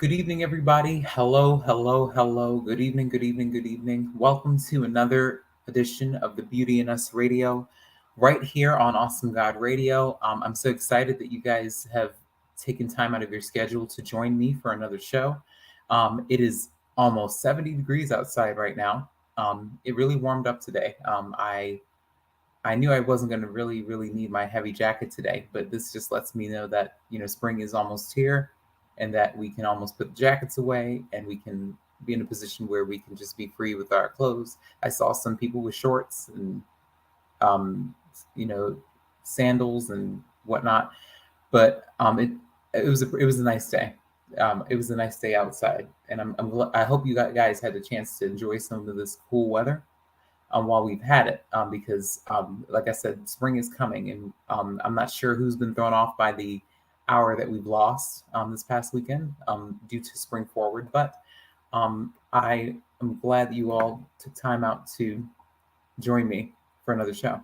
Good evening, everybody. Hello, hello, hello. Good evening, good evening, good evening. Welcome to another edition of the Beauty in Us Radio, right here on Awesome God Radio. I'm so excited that you guys have taken time out of your schedule to join me for another show. It is almost 70 degrees outside right now. It really warmed up today. I knew I wasn't going to really need my heavy jacket today, but this just lets me know that, spring is almost here and that we can almost put the jackets away and we can be in a position where we can just be free with our clothes. I saw some people with shorts and, um, you know, sandals and whatnot, but it was a nice day. It was a nice day outside, and I hope you guys had the chance to enjoy some of this cool weather while we've had it, because, like I said, spring is coming, and I'm not sure who's been thrown off by the hour that we've lost this past weekend due to spring forward. But I am glad that you all took time out to join me for another show.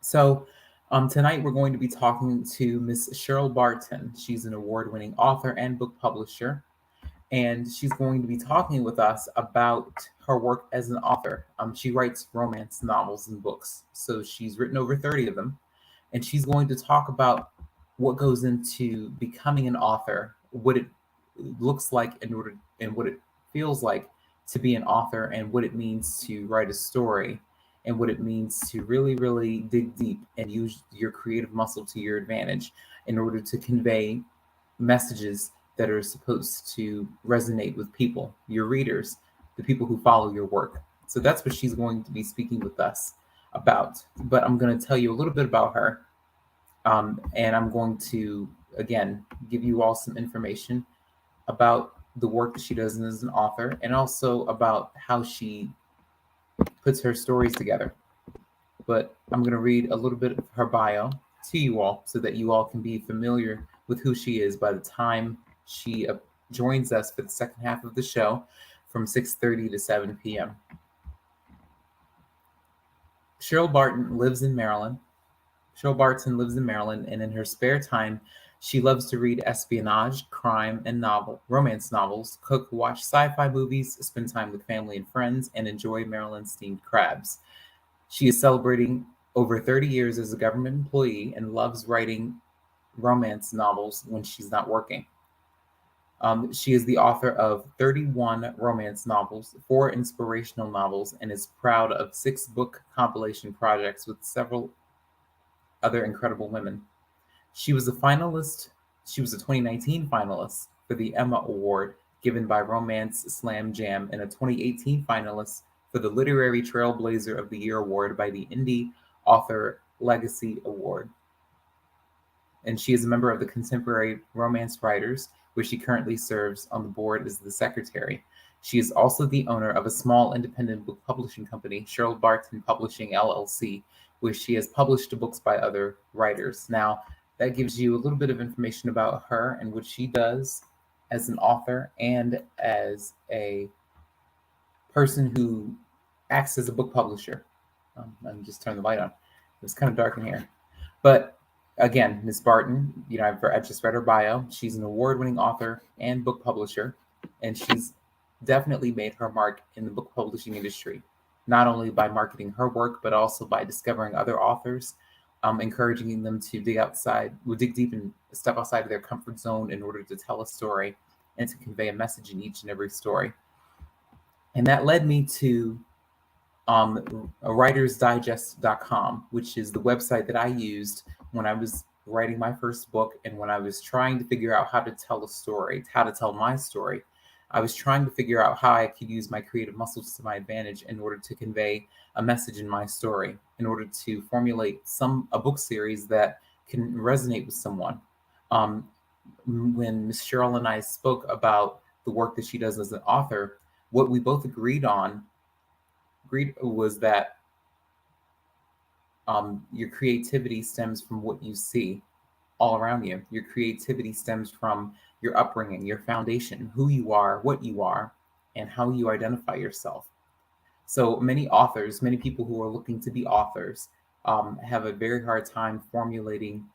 So, tonight we're going to be talking to Miss Cheryl Barton. She's an award-winning author and book publisher, and she's going to be talking with us about her work as an author. She writes romance novels and books, so she's written over 30 of them, and she's going to talk about what goes into becoming an author, what it looks like in order, and what it feels like to be an author, and what it means to write a story, and what it means to really dig deep and use your creative muscle to your advantage in order to convey messages that are supposed to resonate with people, your readers, the people who follow your work. So that's what she's going to be speaking with us about. But I'm going to tell you a little bit about her. And I'm going to, again, give you all some information about the work that she does as an author, and also about how she puts her stories together. But I'm going to read a little bit of her bio to you all so that you all can be familiar with who she is by the time she joins us for the second half of the show from 6:30 to 7 p.m. Cheryl Barton lives in Maryland. Cheryl Barton lives in Maryland, and in her spare time, she loves to read espionage, crime, and romance novels, cook, watch sci-fi movies, spend time with family and friends, and enjoy Maryland steamed crabs. She is celebrating over 30 years as a government employee and loves writing romance novels when she's not working. She is the author of 31 romance novels, 4 inspirational novels, and is proud of 6 book compilation projects with several other incredible women. She was a finalist. She was a 2019 finalist for the Emma Award given by Romance Slam Jam, and a 2018 finalist for the Literary Trailblazer of the Year award by the Indie Author Legacy Award. And she is a member of the Contemporary Romance Writers, where she currently serves on the board as the secretary. She is also the owner of a small independent book publishing company, Cheryl Barton Publishing LLC, where she has published books by other writers. Now, that gives you a little bit of information about her and what she does as an author and as a person who acts as a book publisher. Let me just turn the light on. It's kind of dark in here. But again, Ms. Barton, I just read her bio. She's an award-winning author and book publisher, and she's definitely made her mark in the book publishing industry, not only by marketing her work, but also by discovering other authors, encouraging them to dig deep and step outside of their comfort zone in order to tell a story and to convey a message in each and every story. And that led me to writersdigest.com, which is the website that I used when I was writing my first book and when I was trying to figure out how to tell a story, how to tell my story. I was trying to figure out how I could use my creative muscles to my advantage in order to convey a message in my story, in order to formulate a book series that can resonate with someone. When Miss Cheryl and I spoke about the work that she does as an author, what we both agreed was that your creativity stems from what you see all around you. Your creativity stems from your upbringing, your foundation, who you are, what you are, and how you identify yourself. So many authors, many people who are looking to be authors, have a very hard time formulating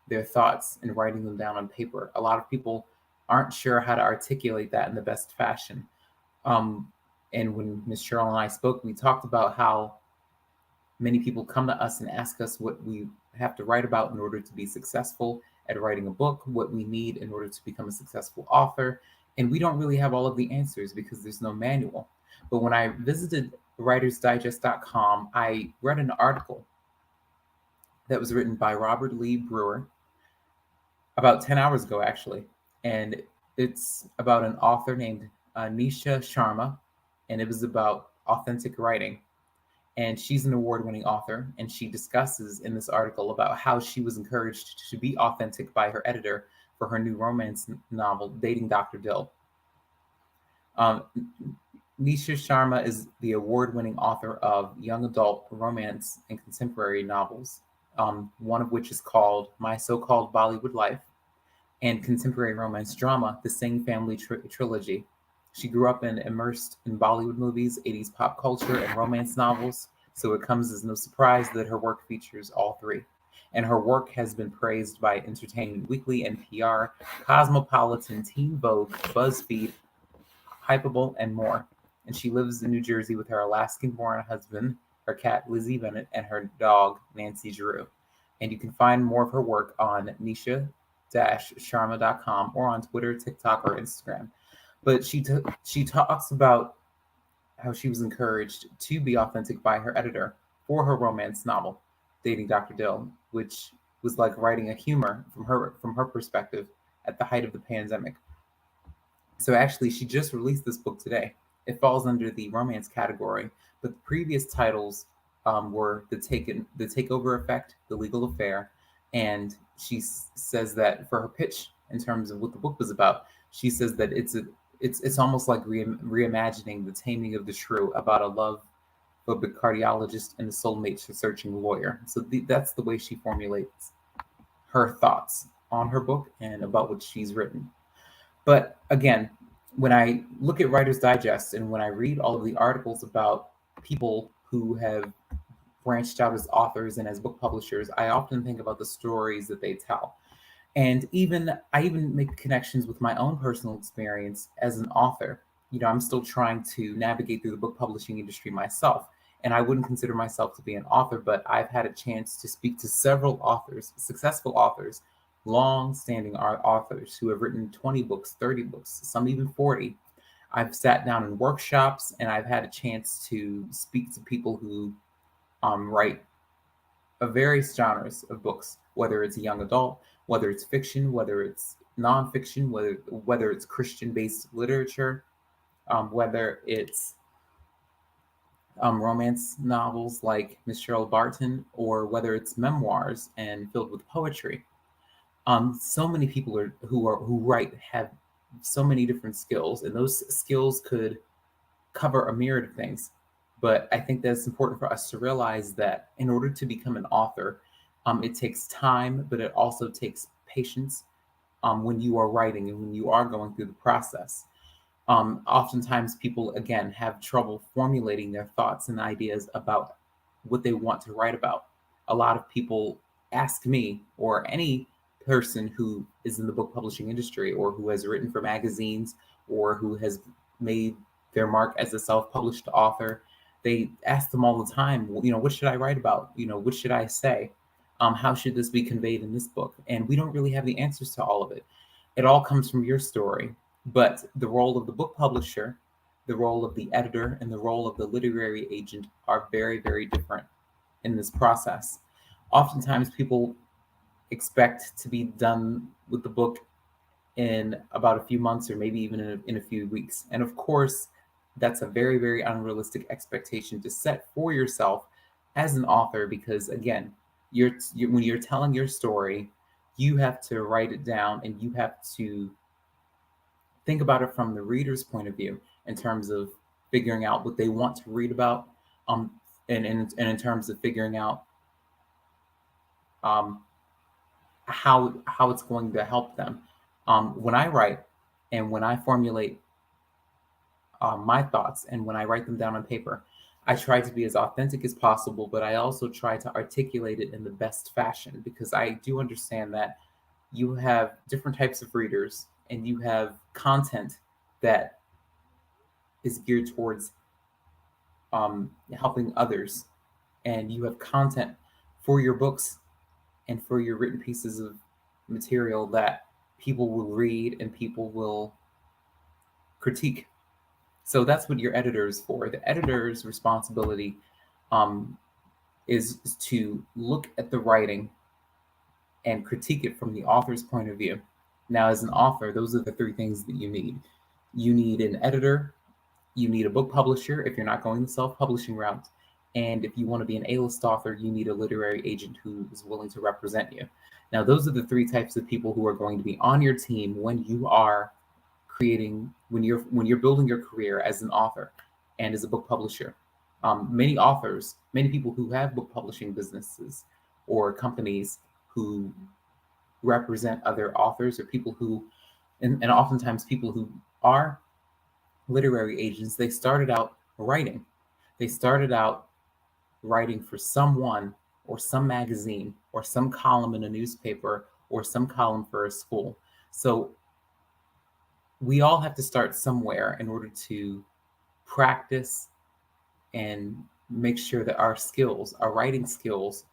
their thoughts and writing them down on paper. A lot of people aren't sure how to articulate that in the best fashion. And when Miss Cheryl and I spoke, we talked about how many people come to us and ask us what we have to write about in order to be successful at writing a book, what we need in order to become a successful author. And we don't really have all of the answers because there's no manual. But when I visited writersdigest.com, I read an article that was written by Robert Lee Brewer about 10 hours ago, actually. And it's about an author named Nisha Sharma, and it was about authentic writing. And she's an award-winning author, and she discusses in this article about how she was encouraged to be authentic by her editor for her new romance novel, Dating Dr. Dill. Nisha Sharma is the award-winning author of young adult romance and contemporary novels, one of which is called My So-Called Bollywood Life, and contemporary romance drama, The Singh Family Trilogy. She grew up and immersed in Bollywood movies, 80s pop culture, and romance novels, so it comes as no surprise that her work features all three. And her work has been praised by Entertainment Weekly, NPR, Cosmopolitan, Teen Vogue, BuzzFeed, Hypable, and more. And she lives in New Jersey with her Alaskan-born husband, her cat Lizzie Bennett, and her dog Nancy Drew. And you can find more of her work on nisha-sharma.com or on Twitter, TikTok, or Instagram. But she talks about how she was encouraged to be authentic by her editor for her romance novel, Dating Dr. Dill, which was like writing a humor from her perspective at the height of the pandemic. So actually, she just released this book today. It falls under the romance category, but the previous titles were the Takeover Effect, The Legal Affair, and she says that for her pitch in terms of what the book was about, she says that it's almost like reimagining The Taming of the Shrew about a love of a cardiologist and a soulmate searching lawyer. So that's the way she formulates her thoughts on her book and about what she's written. But again, when I look at Writer's Digest and when I read all of the articles about people who have branched out as authors and as book publishers, I often think about the stories that they tell. And I even make connections with my own personal experience as an author. You know, I'm still trying to navigate through the book publishing industry myself. And I wouldn't consider myself to be an author, but I've had a chance to speak to several authors, successful authors, long-standing authors who have written 20 books, 30 books, some even 40. I've sat down in workshops and I've had a chance to speak to people who write of various genres of books, whether it's a young adult, whether it's fiction, whether it's nonfiction, whether it's Christian-based literature, whether it's romance novels like Miss Cheryl Barton, or whether it's memoirs and filled with poetry. So many people who write have so many different skills, and those skills could cover a myriad of things. But I think that it's important for us to realize that in order to become an author, it takes time, but it also takes patience when you are writing and when you are going through the process. Oftentimes people, again, have trouble formulating their thoughts and ideas about what they want to write about. A lot of people ask me, or any person who is in the book publishing industry or who has written for magazines or who has made their mark as a self-published author, they ask them all the time, you know, what should I write about? You know, what should I say? How should this be conveyed in this book? And we don't really have the answers to all of it. It all comes from your story. But the role of the book publisher, the role of the editor, and the role of the literary agent are very, very different in this process. Oftentimes people expect to be done with the book in about a few months or maybe even in a few weeks. And of course, that's a very, very unrealistic expectation to set for yourself as an author, because again, when you're telling your story, you have to write it down and you have to think about it from the reader's point of view in terms of figuring out what they want to read about, and in terms of figuring out how it's going to help them. When I write and when I formulate my thoughts and when I write them down on paper, I try to be as authentic as possible, but I also try to articulate it in the best fashion, because I do understand that you have different types of readers and you have content that is geared towards helping others, and you have content for your books and for your written pieces of material that people will read and people will critique. So that's what your editor is for. The editor's responsibility um, is to look at the writing and critique it from the author's point of view. Now, as an author, those are the three things that you need. You need an editor, you need a book publisher if you're not going the self-publishing route, and if you want to be an A-list author, you need a literary agent who is willing to represent you. Now, those are the three types of people who are going to be on your team when you are when you're building your career as an author and as a book publisher. Many authors, many people who have book publishing businesses or companies who represent other authors or people who, and oftentimes people who are literary agents, they started out writing. They started out writing for someone or some magazine or some column in a newspaper or some column for a school. So we all have to start somewhere in order to practice and make sure that our skills, our writing skills,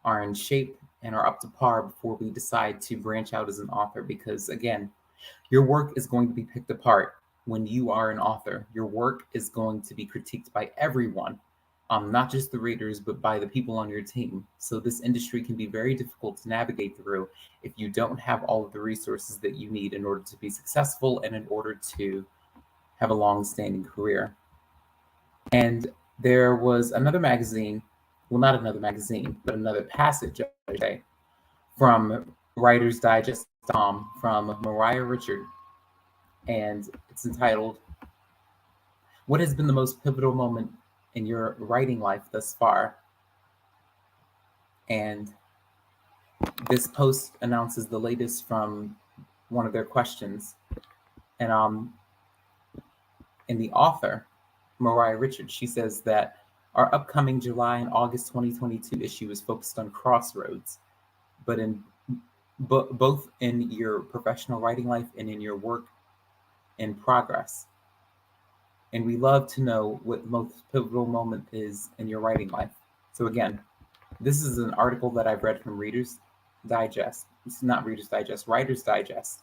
are in shape and are up to par before we decide to branch out as an author. Because again, your work is going to be picked apart when you are an author. Your work is going to be critiqued by everyone, not just the readers, but by the people on your team. So this industry can be very difficult to navigate through if you don't have all of the resources that you need in order to be successful and in order to have a long-standing career. And there was another magazine, well, not another magazine, but another passage, I should say, from Writer's Digest from Mariah Richard, and it's entitled, "What has been the most pivotal moment in your writing life thus far?" And this post announces the latest from one of their questions. And in the author, Mariah Richard, she says that our upcoming July and August 2022 issue is focused on crossroads, but both in your professional writing life and in your work in progress. And we love to know what the most pivotal moment is in your writing life. So again, this is an article that I've read from Reader's Digest. It's not Reader's Digest, Writer's Digest,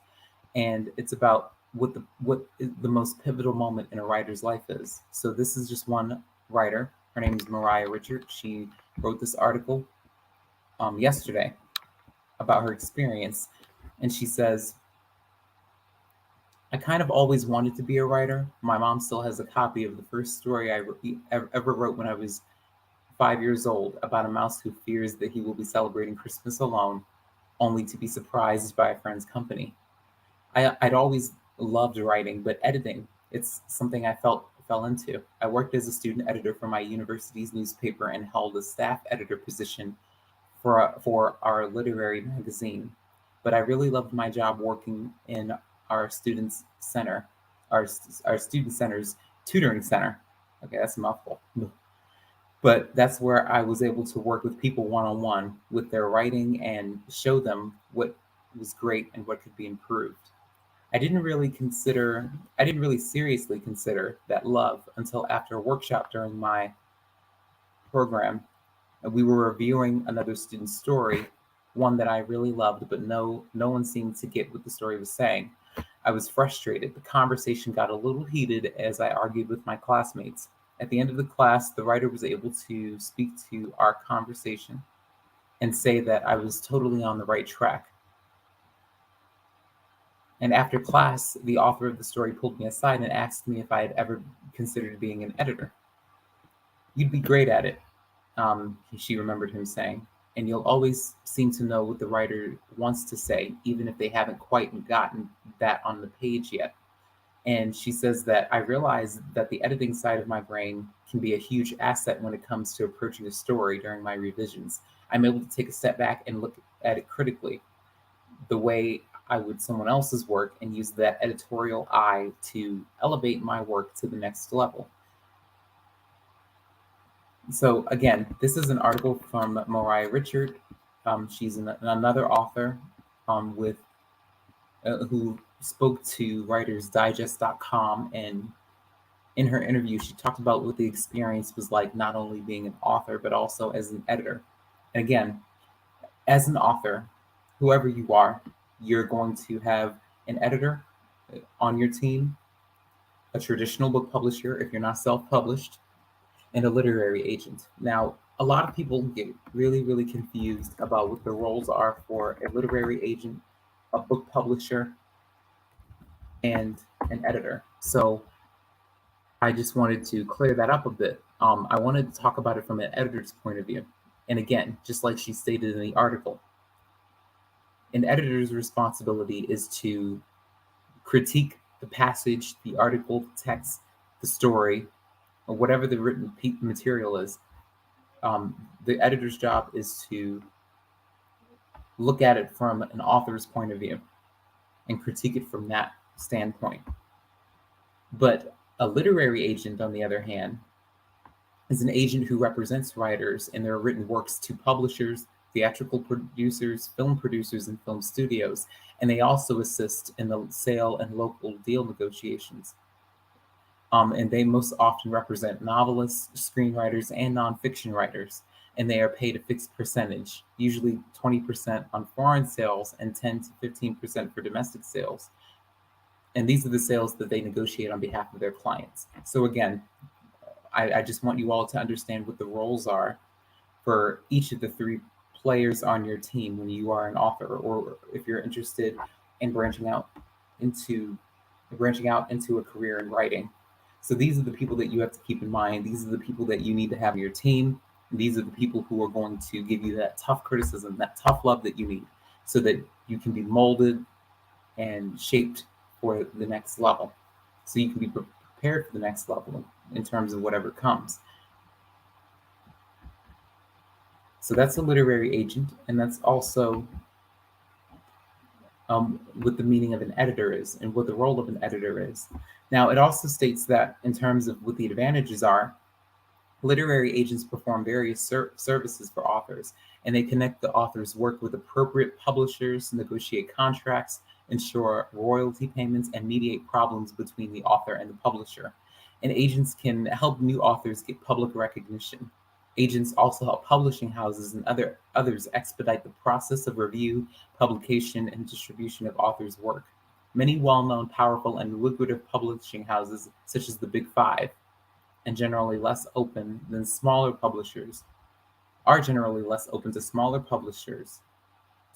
and it's about what the most pivotal moment in a writer's life is. So this is just one writer. Her name is Mariah Richard. She wrote this article yesterday about her experience, and she says, "I kind of always wanted to be a writer. My mom still has a copy of the first story I ever wrote when I was 5 years old, about a mouse who fears that he will be celebrating Christmas alone, only to be surprised by a friend's company. I'd always loved writing, but editing, it's something I fell into. I worked as a student editor for my university's newspaper and held a staff editor position for our literary magazine. But I really loved my job working in our students' center, our student center's tutoring center." Okay, that's a mouthful. But that's where I was able to work with people one-on-one with their writing and show them what was great and what could be improved. I didn't really seriously consider that love until after a workshop during my program. We were reviewing another student's story, one that I really loved, but no one seemed to get what the story was saying. I was frustrated. The conversation got a little heated as I argued with my classmates. At the end of the class, the writer was able to speak to our conversation and say that I was totally on the right track. And after class, the author of the story pulled me aside and asked me if I had ever considered being an editor. "You'd be great at it," she remembered him saying, "and you'll always seem to know what the writer wants to say, even if they haven't quite gotten that on the page yet." And she says that I realized that the editing side of my brain can be a huge asset when it comes to approaching a story during my revisions. I'm able to take a step back and look at it critically, the way I would someone else's work, and use that editorial eye to elevate my work to the next level. So again, this is an article from Mariah Richard. She's another author with who spoke to writersdigest.com, and in her interview, she talked about what the experience was like, not only being an author, but also as an editor. And again, as an author, whoever you are, you're going to have an editor on your team, a traditional book publisher if you're not self-published, and a literary agent. Now, a lot of people get really, really confused about what the roles are for a literary agent, a book publisher, and an editor. So I just wanted to clear that up a bit. I wanted to talk about it from an editor's point of view. And again, just like she stated in the article, an editor's responsibility is to critique the passage, the article, the text, the story, or whatever the written material is. The editor's job is to look at it from an author's point of view and critique it from that standpoint. But a literary agent, on the other hand, is an agent who represents writers in their written works to publishers, theatrical producers, film producers, and film studios, and they also assist in the sale and local deal negotiations. And they most often represent novelists, screenwriters, and nonfiction writers, and they are paid a fixed percentage, usually 20% on foreign sales and 10 to 15% for domestic sales. And these are the sales that they negotiate on behalf of their clients. So again, I just want you all to understand what the roles are for each of the three players on your team when you are an author, or if you're interested in branching out into a career in writing. So these are the people that you have to keep in mind. These are the people that you need to have on your team. And these are the people who are going to give you that tough criticism, that tough love that you need, so that you can be molded and shaped for the next level. So you can be prepared for the next level in terms of whatever comes. So that's a literary agent, and that's also what the meaning of an editor is and what the role of an editor is. Now, it also states that in terms of what the advantages are, literary agents perform various services for authors, and they connect the author's work with appropriate publishers, negotiate contracts, ensure royalty payments, and mediate problems between the author and the publisher. And agents can help new authors get public recognition. Agents also help publishing houses and others expedite the process of review, publication, and distribution of authors' work. Many well-known, powerful, and lucrative publishing houses, such as the Big Five, and generally less open than smaller publishers, are generally less open to smaller publishers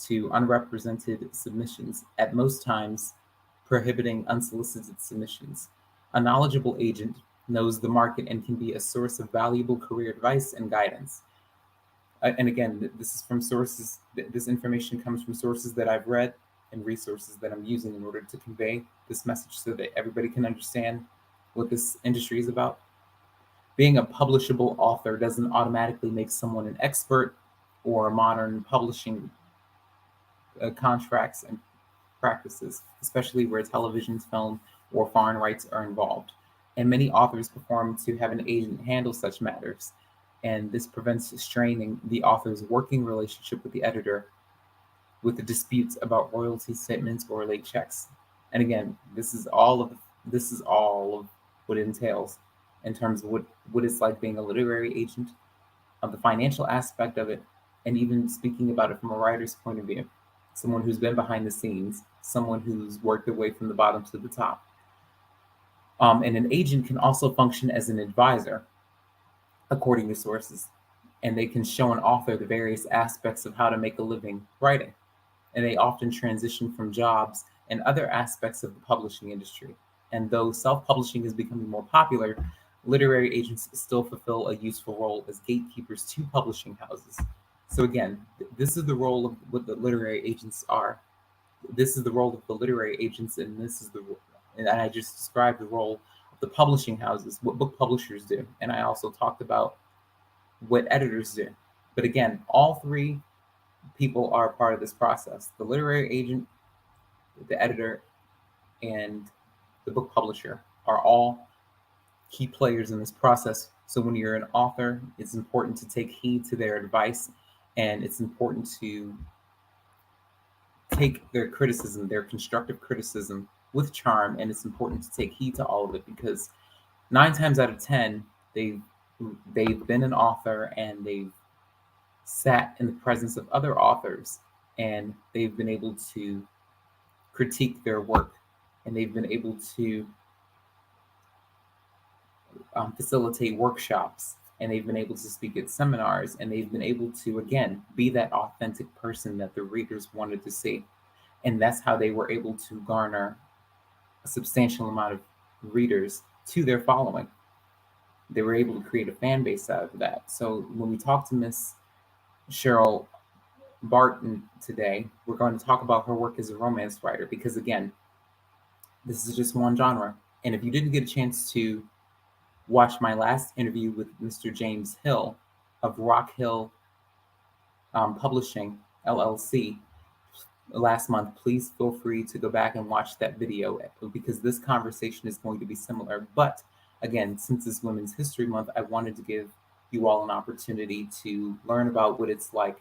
to unrepresented submissions, at most times prohibiting unsolicited submissions. A knowledgeable agent knows the market and can be a source of valuable career advice and guidance. And again, this is from sources, this information comes from sources that I've read and resources that I'm using in order to convey this message so that everybody can understand what this industry is about. Being a publishable author doesn't automatically make someone an expert or modern publishing contracts and practices, especially where television, film, or foreign rights are involved. And many authors perform to have an agent handle such matters, and this prevents straining the author's working relationship with the editor with the disputes about royalty statements or late checks. And again, this is all of what it entails in terms of what it's like being a literary agent, of the financial aspect of it, and even speaking about it from a writer's point of view, someone who's been behind the scenes, someone who's worked their way from the bottom to the top. And an agent can also function as an advisor, according to sources, and they can show an author the various aspects of how to make a living writing. And they often transition from jobs and other aspects of the publishing industry. And though self-publishing is becoming more popular, literary agents still fulfill a useful role as gatekeepers to publishing houses. So again, this is the role of what the literary agents are. This is the role of the literary agents, and and I just described the role of the publishing houses, what book publishers do, and I also talked about what editors do. But again, all three people are part of this process: the literary agent, the editor, and the book publisher are all key players in this process. So when you're an author, it's important to take heed to their advice, and it's important to take their criticism, their constructive criticism, with charm, and it's important to take heed to all of it because 9 times out of 10, they've they've been an author and they've sat in the presence of other authors and they've been able to critique their work and they've been able to facilitate workshops and they've been able to speak at seminars and they've been able to again be that authentic person that the readers wanted to see, and that's how they were able to garner a substantial amount of readers to their following. They were able to create a fan base out of that. So when we talk to Miss Cheryl Barton today, we're going to talk about her work as a romance writer because, again, this is just one genre. And if you didn't get a chance to watch my last interview with Mr. James Hill of Rock Hill Publishing, LLC, last month, please feel free to go back and watch that video because this conversation is going to be similar. But again, since it's Women's History Month, I wanted to give you all an opportunity to learn about what it's like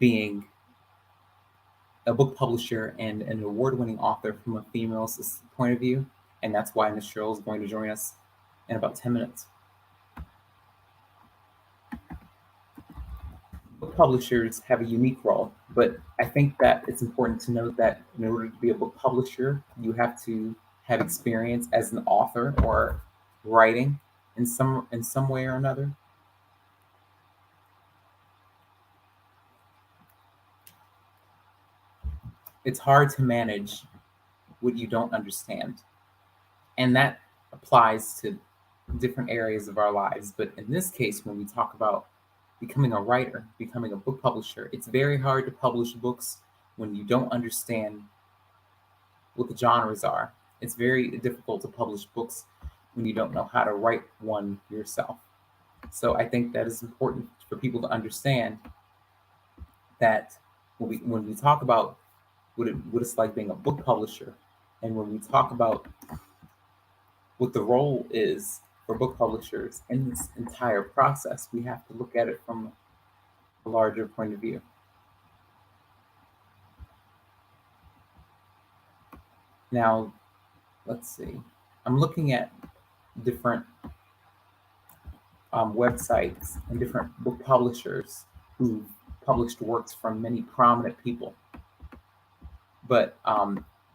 being a book publisher and an award-winning author from a female's point of view. And that's why Ms. Cheryl is going to join us in about 10 minutes. Book publishers have a unique role, but I think that it's important to note that in order to be a book publisher, you have to have experience as an author or writing in some way or another. It's hard to manage what you don't understand, and that applies to different areas of our lives. But in this case, when we talk about becoming a writer, becoming a book publisher, it's very hard to publish books when you don't understand what the genres are. It's very difficult to publish books when you don't know how to write one yourself. So I think that is important for people to understand that when we talk about what it's like being a book publisher, and when we talk about what the role is for book publishers in this entire process, we have to look at it from a larger point of view. Now, let's see. I'm looking at different websites and different book publishers who've published works from many prominent people. But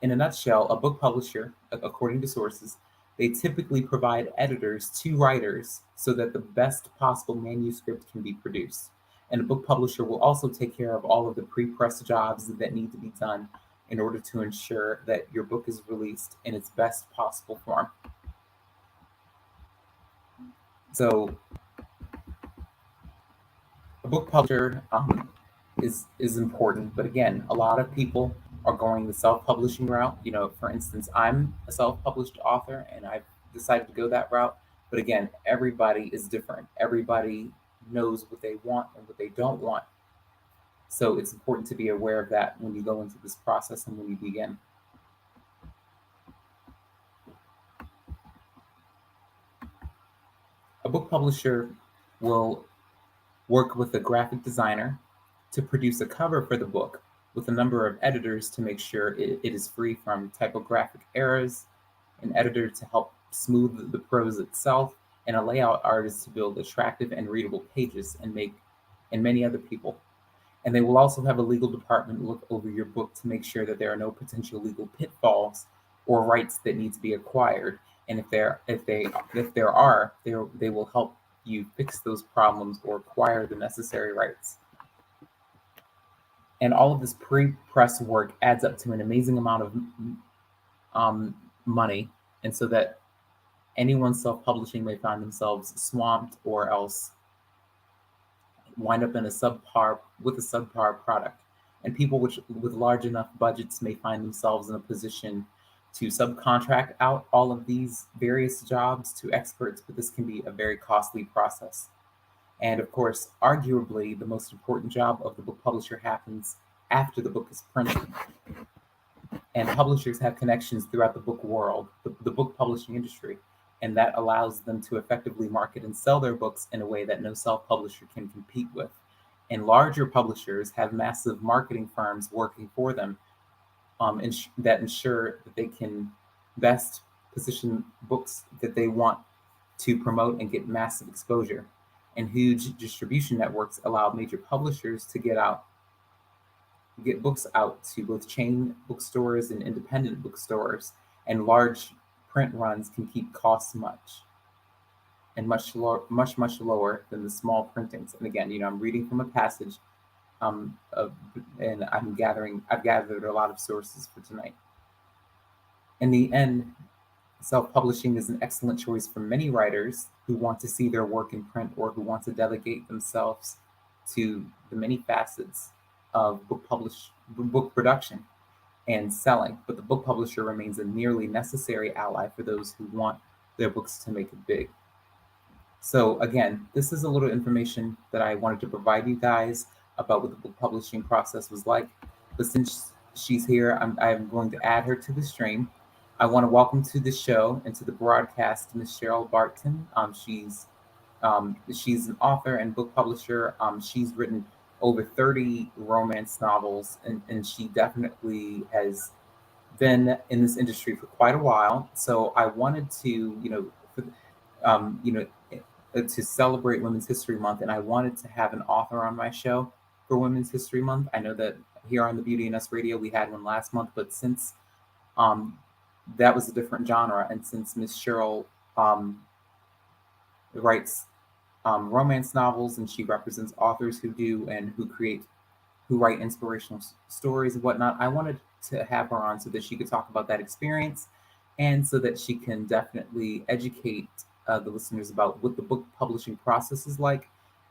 in a nutshell, a book publisher, according to sources, they typically provide editors to writers so that the best possible manuscript can be produced. And a book publisher will also take care of all of the pre-press jobs that need to be done in order to ensure that your book is released in its best possible form. So a book publisher is important, but again, a lot of people are going the self-publishing route. You know, for instance, I'm a self-published author and I've decided to go that route. But again, everybody is different. Everybody knows what they want and what they don't want. So it's important to be aware of that when you go into this process and when you begin. A book publisher will work with a graphic designer to produce a cover for the book with a number of editors to make sure it is free from typographic errors, an editor to help smooth the prose itself, and a layout artist to build attractive and readable pages, and many other people. And they will also have a legal department look over your book to make sure that there are no potential legal pitfalls or rights that need to be acquired. And if there are, they will help you fix those problems or acquire the necessary rights. And all of this pre-press work adds up to an amazing amount of money, and so that anyone self-publishing may find themselves swamped or else wind up in a subpar product. And people with large enough budgets may find themselves in a position to subcontract out all of these various jobs to experts, but this can be a very costly process. And of course, arguably, the most important job of the book publisher happens after the book is printed. And publishers have connections throughout the book world, the book publishing industry, and that allows them to effectively market and sell their books in a way that no self-publisher can compete with. And larger publishers have massive marketing firms working for them that ensure that they can best positioned books that they want to promote and get massive exposure. And huge distribution networks allow major publishers to get books out to both chain bookstores and independent bookstores. And large print runs can keep costs much lower than the small printings. And again, I'm reading from a passage of, and I've gathered a lot of sources for tonight. In the end, self-publishing is an excellent choice for many writers who want to see their work in print or who want to delegate themselves to the many facets of book production and selling. But the book publisher remains a nearly necessary ally for those who want their books to make it big. So again, this is a little information that I wanted to provide you guys about what the book publishing process was like. But since she's here, I'm going to add her to the stream. I want to welcome to the show and to the broadcast Miss Cheryl Barton. She's an author and book publisher. She's written over 30 romance novels, and she definitely has been in this industry for quite a while. So I wanted to, to celebrate Women's History Month, and I wanted to have an author on my show for Women's History Month. I know that here on the Beauty and Us Radio, we had one last month, but since that was a different genre, and since Miss Cheryl writes romance novels, and she represents authors who write inspirational stories and whatnot, I wanted to have her on so that she could talk about that experience, and so that she can definitely educate the listeners about what the book publishing process is like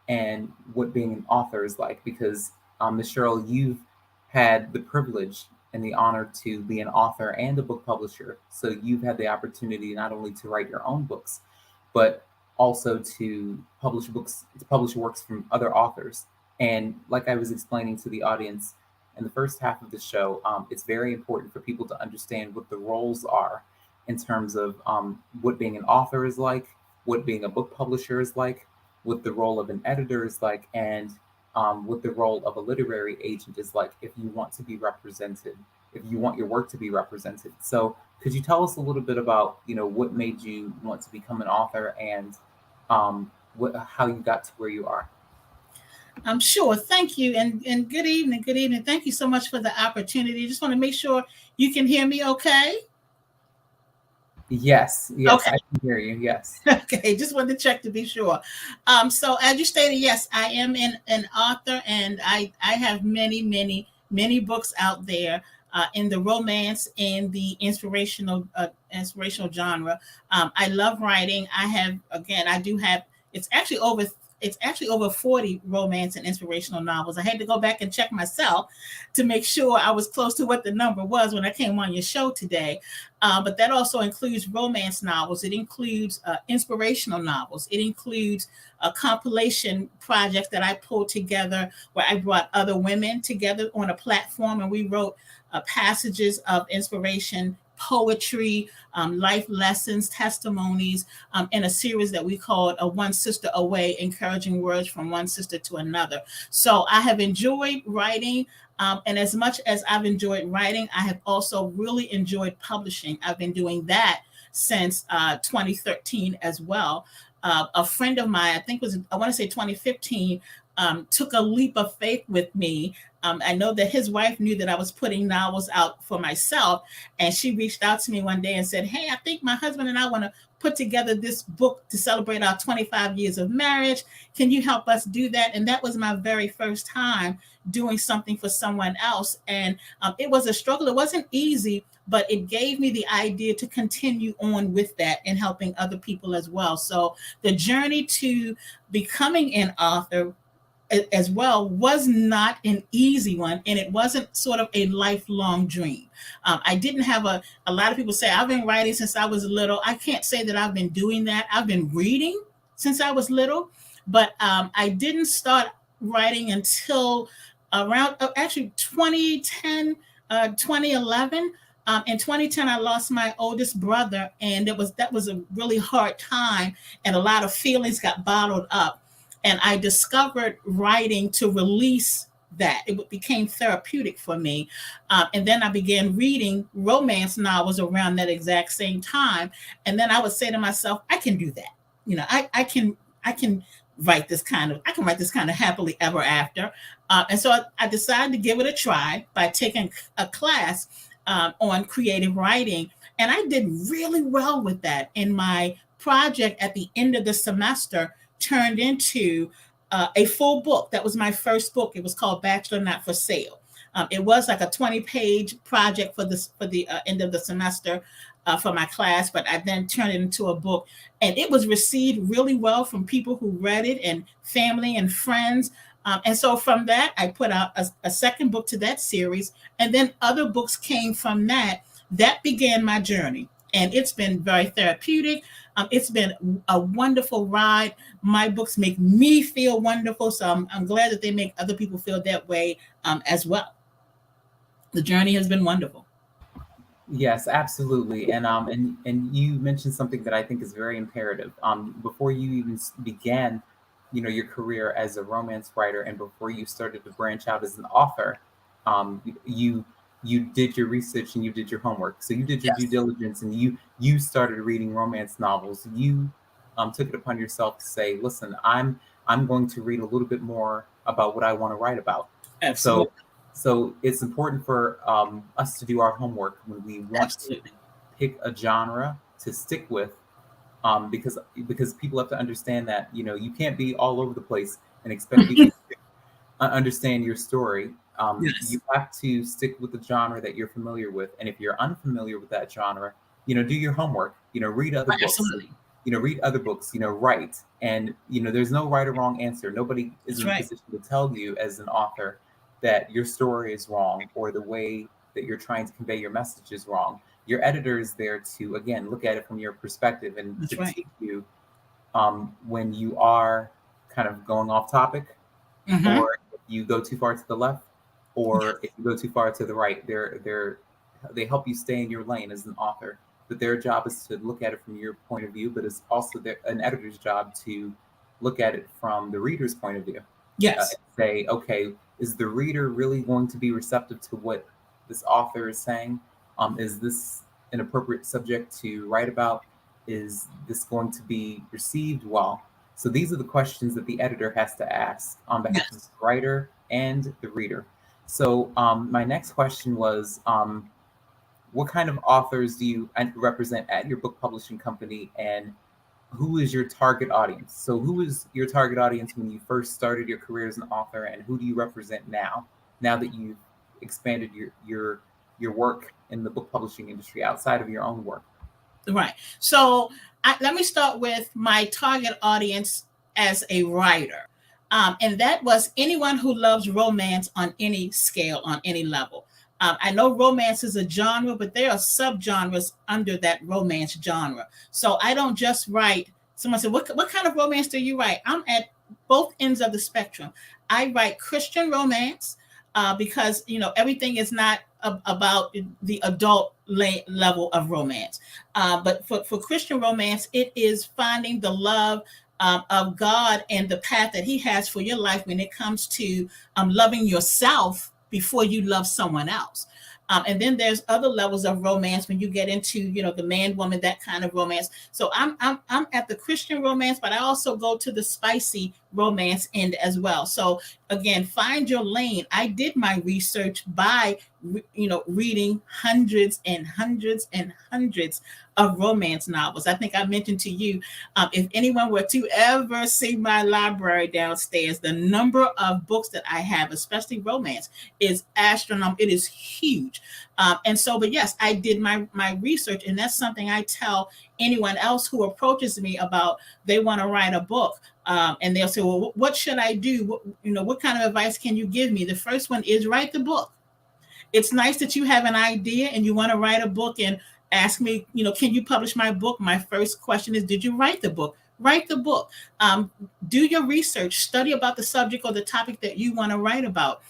and what being an author is like. Because Ms. Cheryl, you've had the privilege and the honor to be an author and a book publisher. So you've had the opportunity not only to write your own books, but also to publish works from other authors. And like I was explaining to the audience in the first half of the show, it's very important for people to understand what the roles are in terms of what being an author is like, what being a book publisher is like, what the role of an editor is like, and what the role of a literary agent is like if you want to be represented, if you want your work to be represented. So could you tell us a little bit about, what made you want to become an author and how you got to where you are? I'm sure. Thank you. And good evening. Good evening. Thank you so much for the opportunity. Just want to make sure you can hear me okay. Yes, Okay. I can hear you. Yes. Okay, just wanted to check to be sure. So as you stated, yes, I am an author, and I have many books out there in the romance and the inspirational genre. I love writing. I do have. It's actually over 40 romance and inspirational novels. I had to go back and check myself to make sure I was close to what the number was when I came on your show today. But that also includes romance novels. It includes inspirational novels. It includes a compilation project that I pulled together where I brought other women together on a platform, and we wrote passages of inspiration, poetry, life lessons, testimonies, in a series that we called a One Sister Away, encouraging words from one sister to another. So I have enjoyed writing. And as much as I've enjoyed writing, I have also really enjoyed publishing. I've been doing that since 2013 as well. A friend of mine, I want to say 2015, took a leap of faith with me. I know that his wife knew that I was putting novels out for myself, and she reached out to me one day and said, "Hey, I think my husband and I want to put together this book to celebrate our 25 years of marriage. Can you help us do that?" And that was my very first time doing something for someone else. And it was a struggle. It wasn't easy, but it gave me the idea to continue on with that and helping other people as well. So the journey to becoming an author as well was not an easy one, and it wasn't sort of a lifelong dream. I didn't have a lot of people say I've been writing since I was little. I can't say that I've been doing that. I've been reading since I was little, but I didn't start writing until around actually 2010, 2011. In 2010, I lost my oldest brother, and that was a really hard time, and a lot of feelings got bottled up. And I discovered writing to release that. It became therapeutic for me. And then I began reading romance novels around that exact same time. And then I would say to myself, I can do that. I can I can write this kind of happily ever after. And so I decided to give it a try by taking a class on creative writing. And I did really well with that. And my project at the end of the semester turned into a full book. That was my first book. It was called Bachelor Not for Sale. It was like a 20-page project for the end of the semester for my class, but I then turned it into a book, and it was received really well from people who read it and family and friends. And so from that, I put out a second book to that series, and then other books came from that. That began my journey, and it's been very therapeutic. It's been a wonderful ride. My books make me feel wonderful, so I'm glad that they make other people feel that way as well. The journey has been wonderful. Yes, absolutely. And you mentioned something that I think is very imperative. Before you even began, your career as a romance writer, and before you started to branch out as an author, you you did your research and you did your homework. So you did your due Yes, diligence, and you started reading romance novels. You took it upon yourself to say, "Listen, I'm going to read a little bit more about what I want to write about." So absolutely, so it's important for us to do our homework when we want to absolutely. pick a genre to stick with, because people have to understand that you can't be all over the place and expect people to understand your story. You Yes, have to stick with the genre that you're familiar with, and if you're unfamiliar with that genre, do your homework. Read other books. absolutely. Read other books. Write, and there's no right or wrong answer. Nobody is That's in a right. position to tell you as an author that your story is wrong or the way that you're trying to convey your message is wrong. Your editor is there to, again, look at it from your perspective and That's right. critique you when you are kind of going off topic, Mm-hmm. or if you go too far to the left, or Yes, if you go too far to the right. They help you stay in your lane as an author. But their job is to look at it from your point of view, but it's also an editor's job to look at it from the reader's point of view, yes, and say, okay, is the reader really going to be receptive to what this author is saying? Is this an appropriate subject to write about? Is this going to be received well? So these are the questions that the editor has to ask on behalf of the yes. writer and the reader. So my next question was, what kind of authors do you represent at your book publishing company, and who is your target audience? So who is your target audience when you first started your career as an author, and who do you represent now? Now that you've expanded your work in the book publishing industry outside of your own work. Right. So let me start with my target audience as a writer. And that was anyone who loves romance on any scale, on any level. I know romance is a genre, but there are subgenres under that romance genre. So I don't just write, someone said, what kind of romance do you write? I'm at both ends of the spectrum. I write Christian romance because, everything is not about the adult level of romance. But for Christian romance, it is finding the love of God and the path that He has for your life when it comes to loving yourself before you love someone else. And then there's other levels of romance when you get into, the man woman, that kind of romance. So I'm at the Christian romance, but I also go to the spicy romance end as well. So again, find your lane. I did my research by reading hundreds and hundreds and hundreds of romance novels. I think I mentioned to you, if anyone were to ever see my library downstairs, the number of books that I have, especially romance, is astronomical. It is huge. And so, but yes, I did my research, and that's something I tell anyone else who approaches me about they want to write a book. And they'll say, well, what should I do? What kind of advice can you give me? The first one is write the book. It's nice that you have an idea and you want to write a book and ask me, can you publish my book? My first question is, did you write the book? Write the book. Do your research, study about the subject or the topic that you want to write about.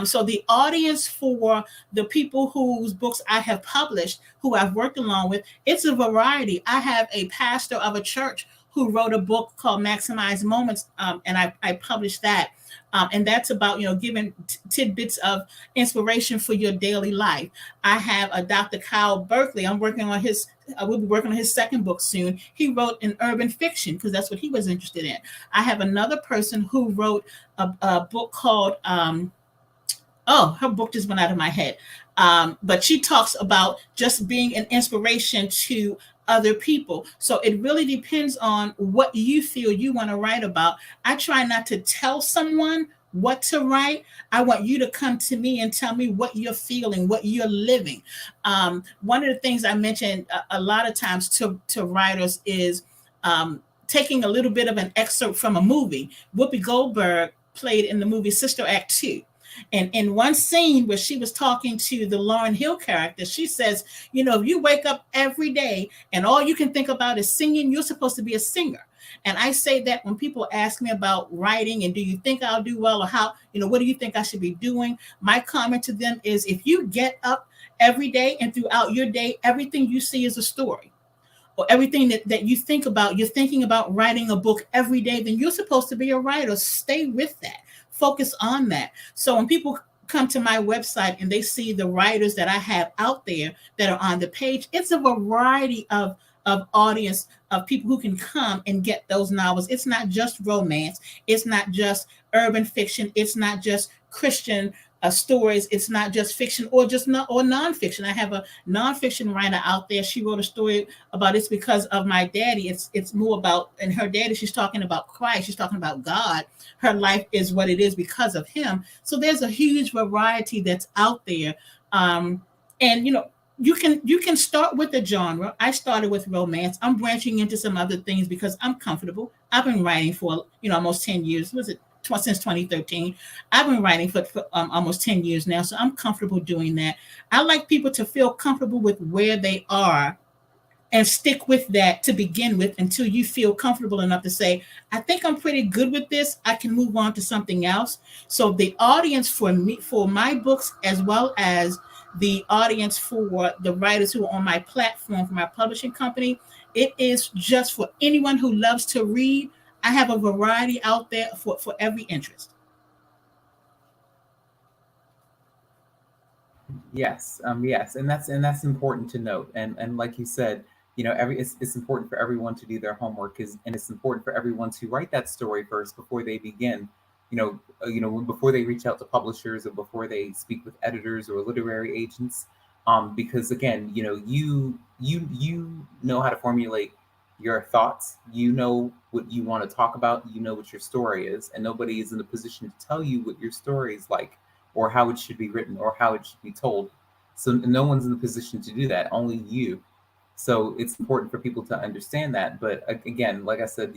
So the audience for the people whose books I have published, who I've worked along with, it's a variety. I have a pastor of a church who wrote a book called Maximize Moments, and I published that. And that's about, giving tidbits of inspiration for your daily life. I have a Dr. Kyle Berkeley. I'm working on his. I will be working on his second book soon. He wrote an urban fiction because that's what he was interested in. I have another person who wrote a book called oh, her book just went out of my head. But she talks about just being an inspiration to other people. So it really depends on what you feel you want to write about. I try not to tell someone what to write. I want you to come to me and tell me what you're feeling, what you're living. One of the things I mentioned a lot of times to writers is taking a little bit of an excerpt from a movie. Whoopi Goldberg played in the movie Sister Act 2. And in one scene where she was talking to the Lauryn Hill character, she says, if you wake up every day and all you can think about is singing, you're supposed to be a singer. And I say that when people ask me about writing and do you think I'll do well or how, what do you think I should be doing? My comment to them is if you get up every day and throughout your day, everything you see is a story or everything that you think about, you're thinking about writing a book every day, then you're supposed to be a writer. Stay with that. Focus on that. So when people come to my website and they see the writers that I have out there that are on the page, it's a variety of audience of people who can come and get those novels. It's not just romance. It's not just urban fiction. It's not just Christian stories. It's not just fiction or just not or nonfiction. I have a nonfiction writer out there. She wrote a story about it's because of my daddy. It's more about and her daddy. She's talking about Christ. She's talking about God. Her life is what it is because of him. So there's a huge variety that's out there. And you can start with the genre. I started with romance. I'm branching into some other things because I'm comfortable. I've been writing for almost 10 years. Was it since 2013? I've been writing for almost 10 years now, so I'm comfortable doing that. I like people to feel comfortable with where they are and stick with that to begin with until you feel comfortable enough to say, I think I'm pretty good with this. I can move on to something else. So the audience for me, for my books, as well as the audience for the writers who are on my platform for my publishing company, it is just for anyone who loves to read. I have a variety out there for every interest. Yes, and that's important to note. And like you said, it's important for everyone to do their homework, and it's important for everyone to write that story first before they begin. Before they reach out to publishers or before they speak with editors or literary agents, because again, you know how to formulate your thoughts. You know what you want to talk about. You know what your story is, and nobody is in a position to tell you what your story is like or how it should be written or how it should be told. So no one's in the position to do that, only you. So it's important for people to understand that. But again, like I said,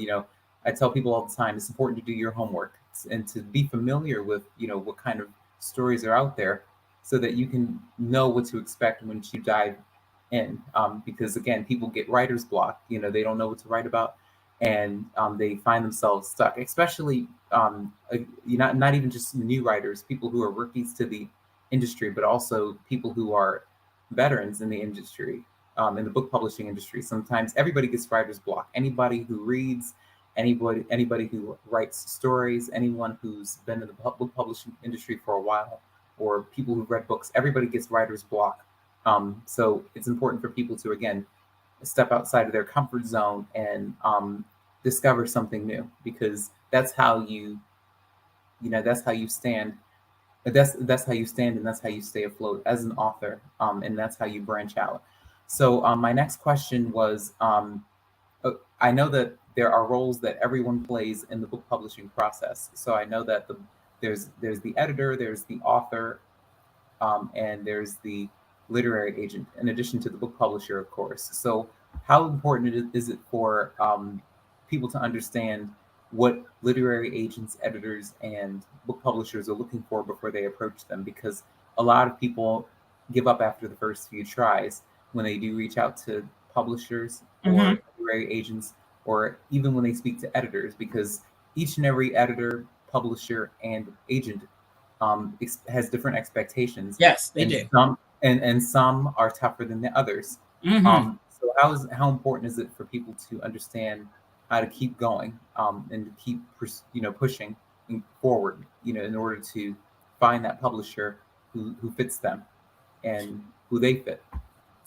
I tell people all the time, it's important to do your homework and to be familiar with, what kind of stories are out there so that you can know what to expect when you dive in. Because again, people get writer's block, they don't know what to write about and they find themselves stuck, especially not even just new writers, people who are rookies to the industry, but also people who are veterans in the industry, in the book publishing industry. Sometimes everybody gets writer's block. Anybody who reads, anybody who writes stories, anyone who's been in the book publishing industry for a while, or people who've read books, everybody gets writer's block. So it's important for people to again step outside of their comfort zone and discover something new, because that's how that's how you stand. That's how you stand, and that's how you stay afloat as an author, and that's how you branch out. So my next question was, I know that there are roles that everyone plays in the book publishing process. So I know that there's the editor, there's the author, and there's the literary agent, in addition to the book publisher, of course. So, how important is it for people to understand what literary agents, editors, and book publishers are looking for before they approach them? Because a lot of people give up after the first few tries when they do reach out to publishers Mm-hmm. or literary agents, or even when they speak to editors, because each and every editor, publisher, and agent has different expectations, Yes, they and do. some are tougher than the others. Mm-hmm. So how important is it for people to understand how to keep going, and to keep pushing forward, in order to find that publisher who fits them and who they fit.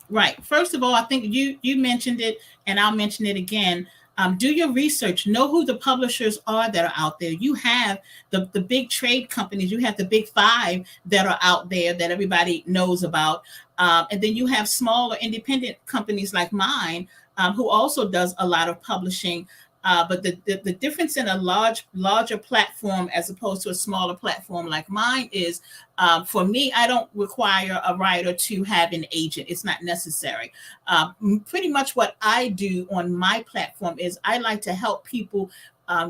Right. First of all, I think you mentioned it, and I'll mention it again. Do your research. Know who the publishers are that are out there. You have the big trade companies. You have the big five that are out there that everybody knows about, and then you have smaller independent companies like mine, who also does a lot of publishing. But the difference in a larger platform as opposed to a smaller platform like mine is, for me, I don't require a writer to have an agent. It's not necessary. Pretty much what I do on my platform is I like to help people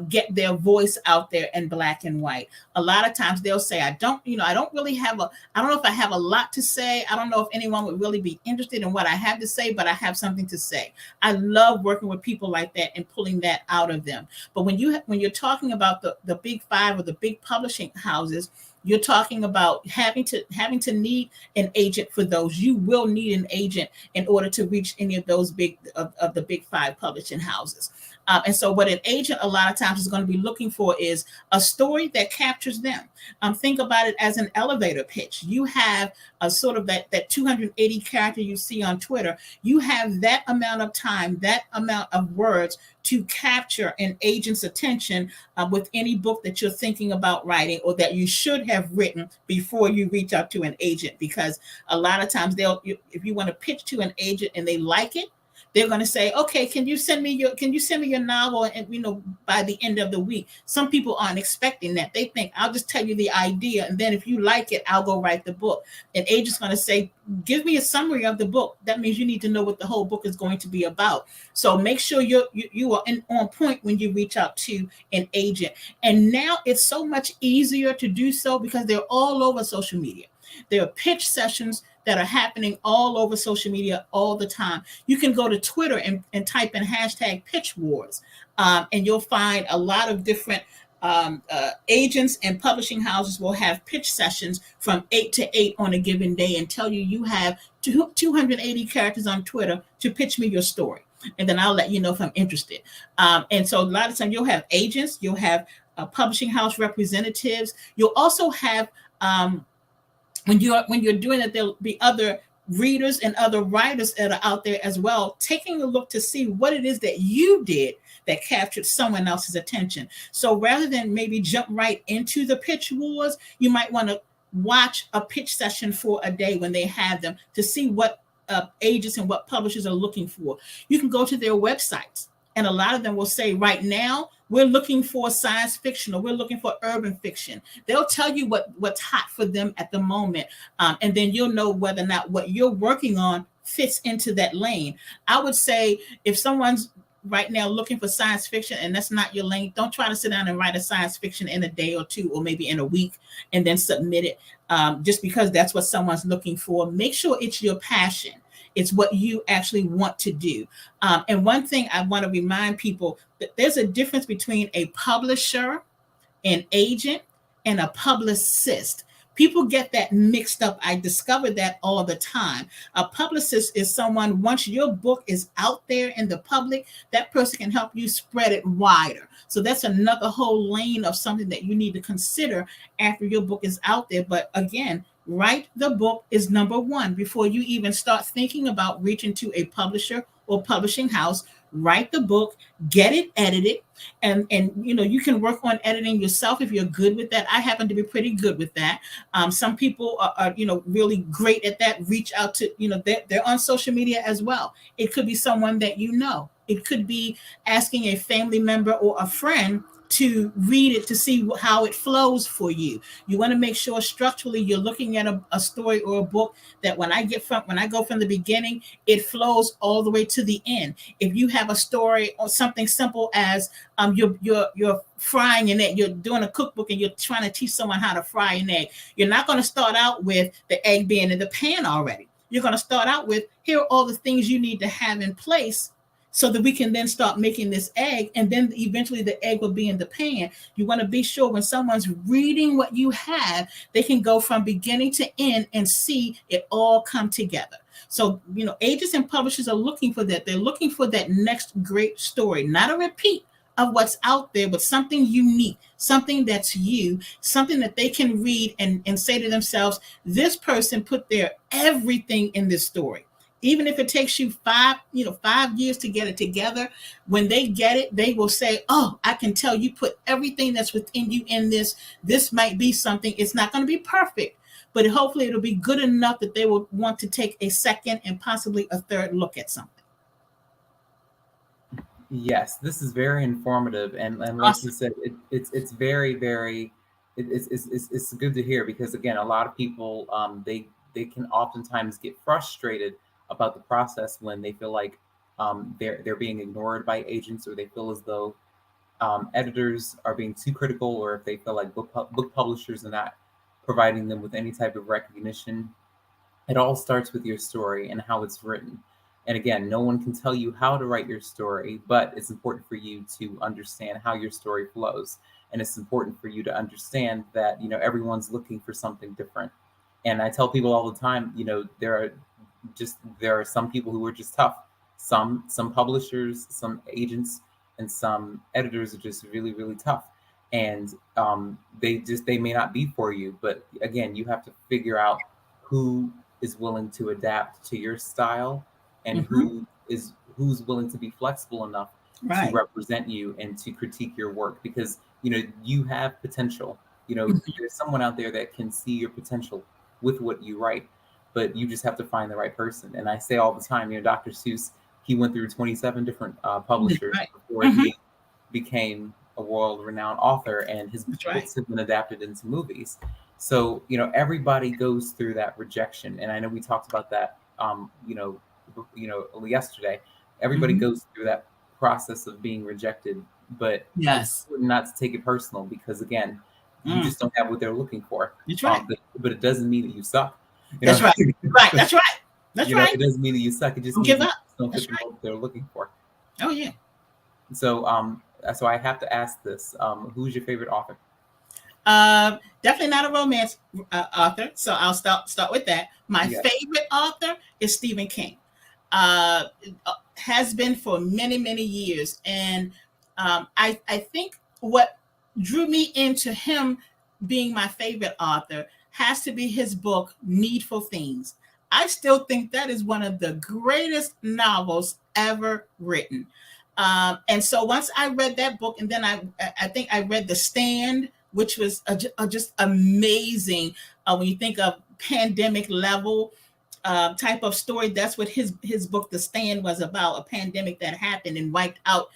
get their voice out there in black and white. A lot of times they'll say, I don't really I don't know if I have a lot to say. I don't know if anyone would really be interested in what I have to say, but I have something to say. I love working with people like that and pulling that out of them. But when you're talking about the big five or the big publishing houses, you're talking about having to need an agent for those. You will need an agent in order to reach any of those of the big five publishing houses. And so what an agent a lot of times is going to be looking for is a story that captures them. Think about it as an elevator pitch. You have a sort of that 280 character you see on Twitter. You have that amount of time, that amount of words to capture an agent's attention with any book that you're thinking about writing or that you should have written before you reach out to an agent. Because a lot of times if you want to pitch to an agent and they like it, they're going to say, okay, can you send me your novel? And, by the end of the week. Some people aren't expecting that. They think I'll just tell you the idea. And then if you like it, I'll go write the book. An agent's going to say, give me a summary of the book. That means you need to know what the whole book is going to be about. So make sure you are on point when you reach out to an agent. And now it's so much easier to do so because they're all over social media. There are pitch sessions that are happening all over social media all the time. You can go to Twitter and type in hashtag pitch wars, and you'll find a lot of different agents and publishing houses will have pitch sessions from 8 to 8 on a given day and tell you have 280 characters on Twitter to pitch me your story. And then I'll let you know if I'm interested. And so a lot of times you'll have agents, you'll have publishing house representatives. You'll also have when you're doing it, there'll be other readers and other writers that are out there as well, taking a look to see what it is that you did that captured someone else's attention. So rather than maybe jump right into the pitch wars, you might want to watch a pitch session for a day when they have them to see what agents and what publishers are looking for. You can go to their websites, and a lot of them will say, right now, we're looking for science fiction or we're looking for urban fiction. They'll tell you what's hot for them at the moment. And then you'll know whether or not what you're working on fits into that lane. I would say if someone's right now looking for science fiction and that's not your lane, don't try to sit down and write a science fiction in a day or two or maybe in a week and then submit it just because that's what someone's looking for. Make sure it's your passion. It's what you actually want to do. And one thing I want to remind people that there's a difference between a publisher, an agent, and a publicist. People get that mixed up. I discover that all the time. A publicist is someone, once your book is out there in the public, that person can help you spread it wider. So that's another whole lane of something that you need to consider after your book is out there. But again, write the book is number one. Before you even start thinking about reaching to a publisher or publishing house, write the book, get it edited, and you can work on editing yourself if you're good with that. I happen to be pretty good with that. Some people are really great at that. Reach out to they're on social media as well. It could be someone that you know. It could be asking a family member or a friend to read it to see how it flows for you. You want to make sure structurally you're looking at a story or a book that when I go from the beginning, it flows all the way to the end. If you have a story or something simple as you're frying an egg, you're doing a cookbook and you're trying to teach someone how to fry an egg, you're not going to start out with the egg being in the pan already. You're going to start out with, here are all the things you need to have in place so that we can then start making this egg, and then eventually the egg will be in the pan. You want to be sure when someone's reading what you have, they can go from beginning to end and see it all come together. So, agents and publishers are looking for that. They're looking for that next great story, not a repeat, of what's out there, but something unique, something that's you, something that they can read and say to themselves, this person put their everything in this story. Even if it takes you 5 years to get it together, when they get it, they will say, oh, I can tell you put everything that's within you in this. This might be something, it's not going to be perfect, but hopefully it'll be good enough that they will want to take a second and possibly a third look at something. Yes, this is very informative, and like you Awesome. said, it's very it's good to hear because again, a lot of people they can oftentimes get frustrated about the process when they feel like they're being ignored by agents, or they feel as though editors are being too critical, or if they feel like book publishers are not providing them with any type of recognition. It all starts with your story and how it's written. And again, no one can tell you how to write your story, but it's important for you to understand how your story flows. And it's important for you to understand that, everyone's looking for something different. And I tell people all the time, there are some people who are just tough. Some publishers, some agents, and some editors are just really, really tough. And they may not be for you. But again, you have to figure out who is willing to adapt to your style, and Mm-hmm. who's willing to be flexible enough to Right. represent you and to critique your work, because you have potential. There's someone out there that can see your potential with what you write, but you just have to find the right person. And I say all the time, Dr. Seuss, he went through 27 different That's publishers right. before Mm-hmm. he became a world-renowned author, and his That's right. books have been adapted into movies. So, everybody goes through that rejection. And I know we talked about that, yesterday. Everybody Mm-hmm. goes through that process of being rejected, but it's Yes. important not to take it personal, because again, you Mm. just don't have what they're looking for. That's right. But it doesn't mean that you suck. You That's know, right. Right. That's right. That's right. it doesn't mean that you suck. It just Don't means give you up. just don't That's fit the right. mold they're looking for. Oh yeah. So I have to ask this: who's your favorite author? Definitely not a romance author, so I'll start with that. My Yeah. favorite author is Stephen King. Uh, has been for many many years, and I think what drew me into him being my favorite author has to be his book Needful Things. I still think that is one of the greatest novels ever written. And so once I read that book, and then I think I read The Stand, which was just amazing. When you think of pandemic level type of story, that's what his book The Stand was about, a pandemic that happened and wiped out.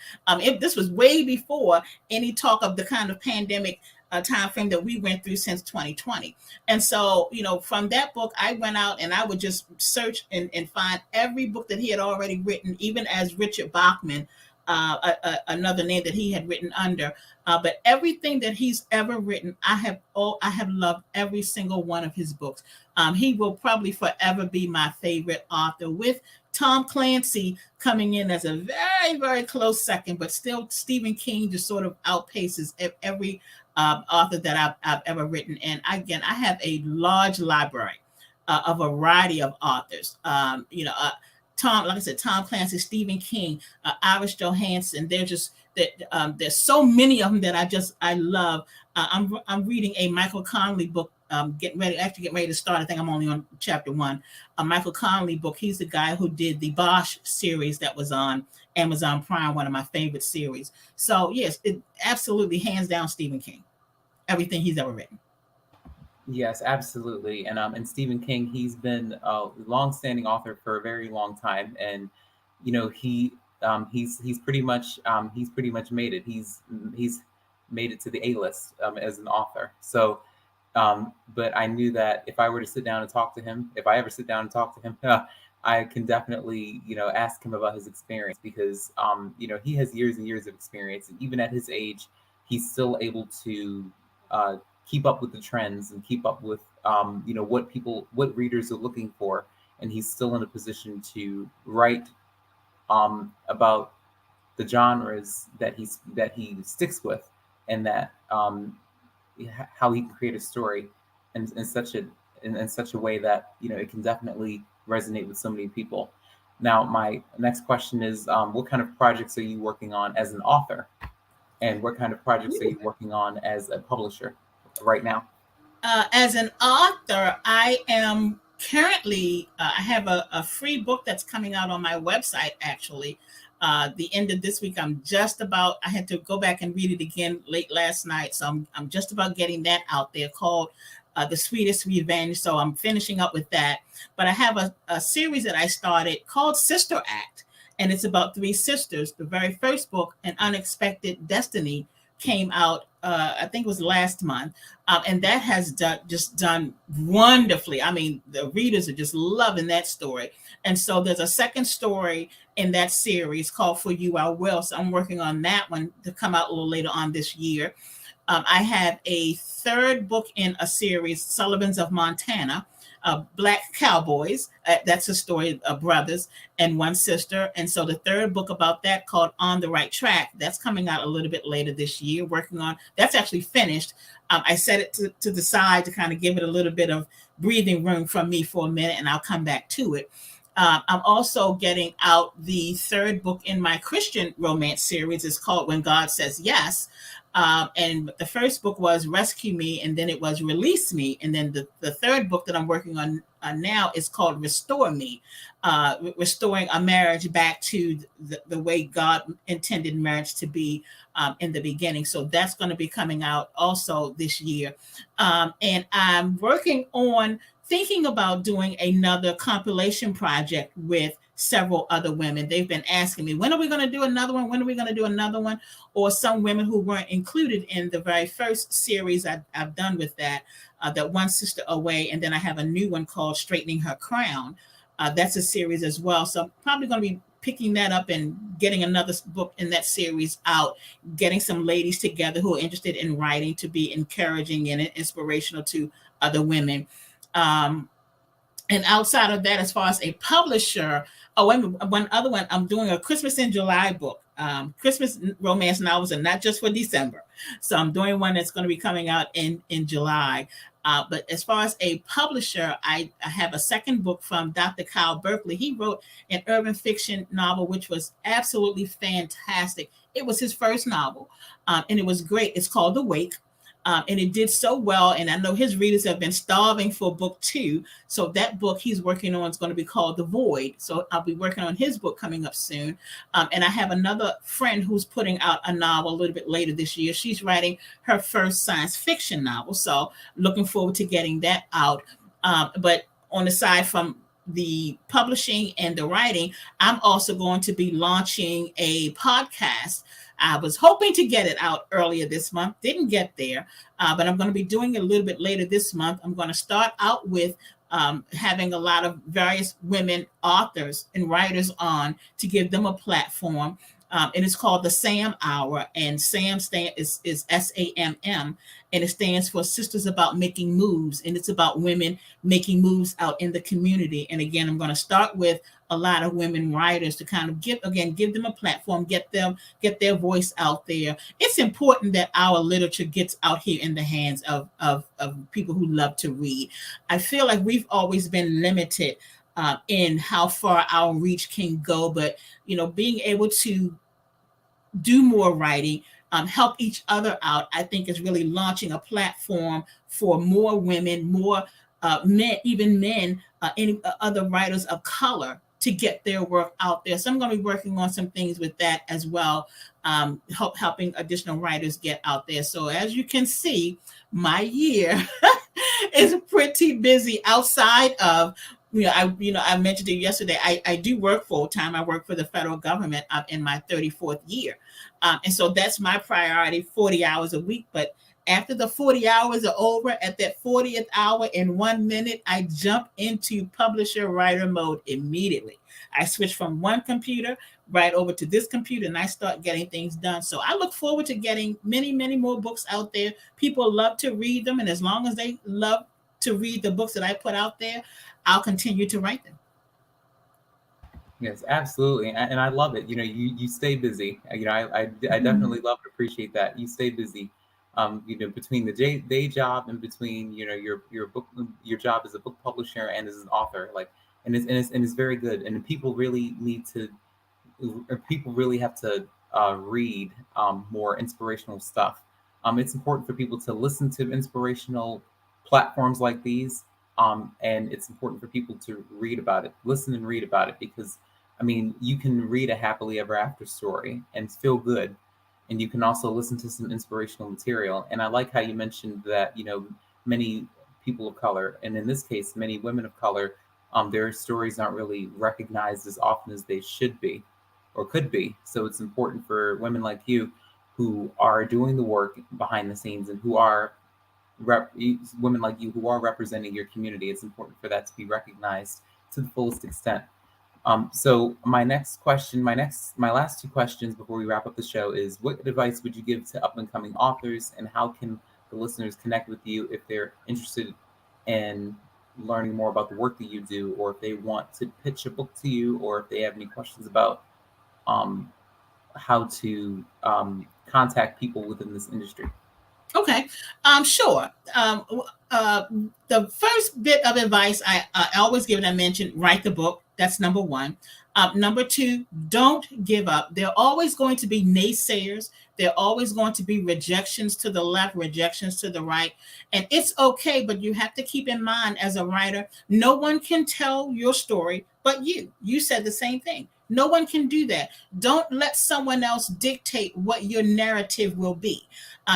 This was way before any talk of the kind of pandemic time frame that we went through since 2020. And so, from that book, I went out and I would just search and find every book that he had already written, even as Richard Bachman, another name that he had written under. But everything that he's ever written, I have loved every single one of his books. He will probably forever be my favorite author, with Tom Clancy coming in as a very, very close second, but still Stephen King just sort of outpaces every author that I've ever written. And again, I have a large library, a variety of authors. Like I said, Tom Clancy, Stephen King, Iris Johansson. They're just that there's so many of them that I love. I'm reading a Michael Connelly book. Getting ready to start. I think I'm only on chapter one. A Michael Connelly book. He's the guy who did the Bosch series that was on Amazon Prime, one of my favorite series. So yes, it absolutely hands down Stephen King. Everything he's ever written. Yes, absolutely. And Stephen King, he's been a long-standing author for a very long time, and he's pretty much made it. He's made it to the A-list as an author. So, but I knew that if I were to sit down and talk to him, if I ever sit down and talk to him, I can definitely ask him about his experience, because he has years and years of experience, and even at his age, he's still able to. Keep up with the trends and keep up with what readers are looking for, and he's still in a position to write about the genres that he sticks with, and that how he can create a story in such a way that it can definitely resonate with so many people. Now, my next question is, what kind of projects are you working on as an author? And what kind of projects are you working on as a publisher right now? As an author, I am currently, I have a free book that's coming out on my website actually. The end of this week, I had to go back and read it again late last night. So I'm just about getting that out there called The Sweetest Revenge. So I'm finishing up with that. But I have a series that I started called Sister Act. And it's about three sisters. The very first book, An Unexpected Destiny, came out, I think it was last month. And that has done wonderfully. I mean, the readers are just loving that story. And so there's a second story in that series called For You I Will. So I'm working on that one to come out a little later on this year. I have a third book in a series, Sullivans of Montana, Black Cowboys. That's a story of brothers and one sister. And so the third book about that, called On the Right Track, that's coming out a little bit later this year. Working on that's actually finished. I set it to the side to kind of give it a little bit of breathing room from me for a minute, and I'll come back to it. I'm also getting out the third book in my Christian romance series. It's called When God Says Yes. And the first book was Rescue Me, and then it was Release Me. And then the third book that I'm working on now is called Restore Me, restoring a marriage back to the way God intended marriage to be in the beginning. So that's going to be coming out also this year. And I'm working on thinking about doing another compilation project with several other women. They've been asking me, when are we going to do another one? When are we going to do another one? Or some women who weren't included in the very first series I've done with that One Sister Away. And then I have a new one called Straightening Her Crown. That's a series as well. So I'm probably going to be picking that up and getting another book in that series out, getting some ladies together who are interested in writing to be encouraging and inspirational to other women. Um, and outside of that, as far as a publisher, oh, and one other one, I'm doing a Christmas in July book. Christmas romance novels are not just for December. So I'm doing one that's going to be coming out in July. But as far as a publisher, I have a second book from Dr. Kyle Berkeley. He wrote an urban fiction novel, which was absolutely fantastic. It was his first novel, and it was great. It's called The Wake. And it did so well. And I know his readers have been starving for book two. So that book he's working on is going to be called The Void. So I'll be working on his book coming up soon. And I have another friend who's putting out a novel a little bit later this year. She's writing her first science fiction novel. So looking forward to getting that out. But on the side from the publishing and the writing, I'm also going to be launching a podcast. I was hoping to get it out earlier this month, didn't get there, but I'm going to be doing it a little bit later this month. I'm going to start out with having a lot of various women authors and writers on to give them a platform. And it's called the SAM Hour, and SAM is SAMM, and it stands for Sisters About Making Moves, and it's about women making moves out in the community. And again, I'm going to start with a lot of women writers to kind of give them a platform, get their voice out there. It's important that our literature gets out here in the hands of people who love to read. I feel like we've always been limited in how far our reach can go, but being able to do more writing, help each other out, I think is really launching a platform for more women, more men, even men, any other writers of color to get their work out there. So I'm going to be working on some things with that as well, helping additional writers get out there. So as you can see, my year is pretty busy outside of I mentioned it yesterday. I do work full time. I work for the federal government. I'm in my 34th year. And so that's my priority, 40 hours a week. But after the 40 hours are over, at that 40th hour in 1 minute, I jump into publisher writer mode immediately. I switch from one computer right over to this computer and I start getting things done. So I look forward to getting many, many more books out there. People love to read them. And as long as they love to read the books that I put out there, I'll continue to write them. Yes, absolutely, and I love it. You stay busy. I definitely love and appreciate that you stay busy. Between the day job and between your book, your job as a book publisher and as an author, like, and it's very good. And people really have to read more inspirational stuff. It's important for people to listen to inspirational platforms like these, and it's important for people to read about it, listen and read about it, because I mean, you can read a happily ever after story and feel good, and you can also listen to some inspirational material. And I like how you mentioned that, many people of color, and in this case, many women of color, their stories aren't really recognized as often as they should be or could be. So it's important for women like you who are doing the work behind the scenes and who are women like you who are representing your community. It's important for that to be recognized to the fullest extent. So my next question, my last two questions before we wrap up the show is: what advice would you give to up and coming authors, and how can the listeners connect with you if they're interested in learning more about the work that you do, or if they want to pitch a book to you, or if they have any questions about um, how to contact people within this industry? Okay, sure. The first bit of advice I always give, and I mentioned, write the book. That's number one. Number two, don't give up. There are always going to be naysayers. There are always going to be rejections to the left, rejections to the right. And it's okay, but you have to keep in mind as a writer, no one can tell your story but you. You said the same thing. No one can do that. Don't let someone else dictate what your narrative will be.